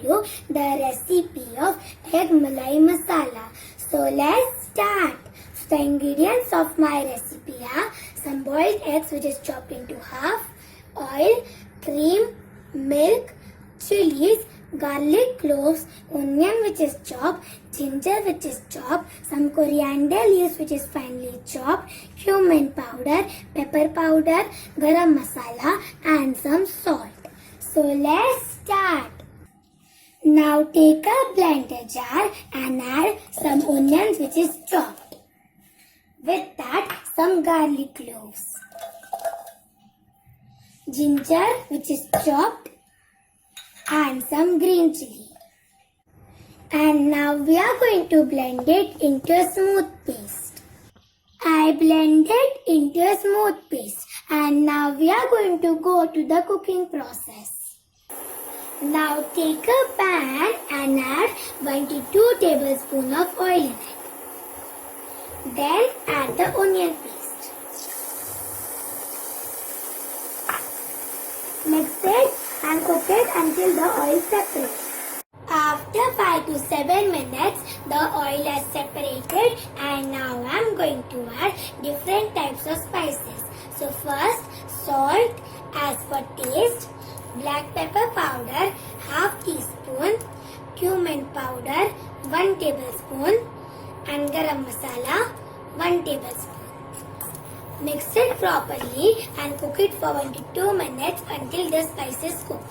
you the recipe of egg Malai Masala. So let's start. The ingredients of my recipe are some boiled eggs which is chopped into half, oil, cream, milk, chilies, garlic cloves, onion which is chopped, ginger which is chopped, some coriander leaves which is finely chopped, cumin powder, pepper powder, garam masala and some salt. So let's start. Now take a blender jar and add some onions which is chopped. With that some garlic cloves, ginger which is chopped and some green chili. And now we are going to blend it into a smooth paste. I blended into a smooth paste and now we are going to go to the cooking process. Now take a pan and add 1 to 2 tablespoons of oil in it. Then add the onion paste. Mix it and cook it until the oil separates. After 5 to 7 minutes, the oil has separated and now I am going to add different types of spices. So first, salt as per taste, black pepper powder half teaspoon, cumin powder 1 tablespoon and garam masala 1 tablespoon. Mix it properly and cook it for 1 to 2 minutes until the spices cook.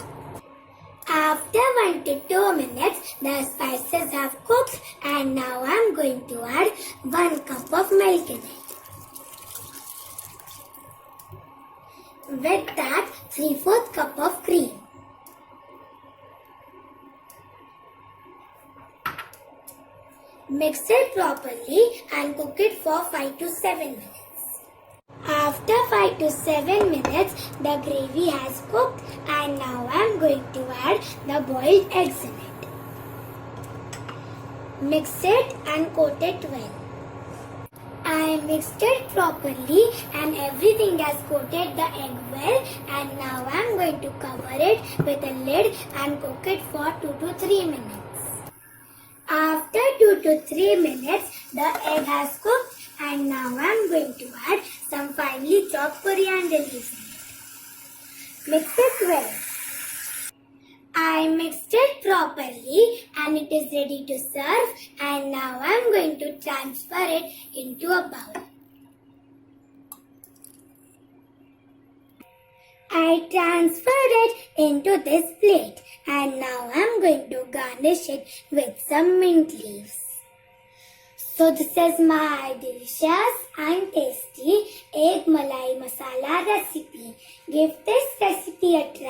After 1 to 2 minutes, the spices have cooked and now I am going to add 1 cup of milk in it. With that, 3/4 cup of cream. Mix it properly and cook it for 5 to 7 minutes. After 5 to 7 minutes, the gravy has cooked and now I am going to add the boiled eggs in it. Mix it and coat it well. I mixed it properly and everything has coated the egg well and now I am going to cover it with a lid and cook it for 2 to 3 minutes. After 2 to 3 minutes, the egg has cooked and now I am going to add some finely chopped coriander leaves in it. Mix it well. I mixed it properly and it is ready to serve and now I am going to transfer it into a bowl. I transferred it into this plate and now I am going to garnish it with some mint leaves. So this is my delicious and tasty egg malai masala recipe. Give this recipe a try.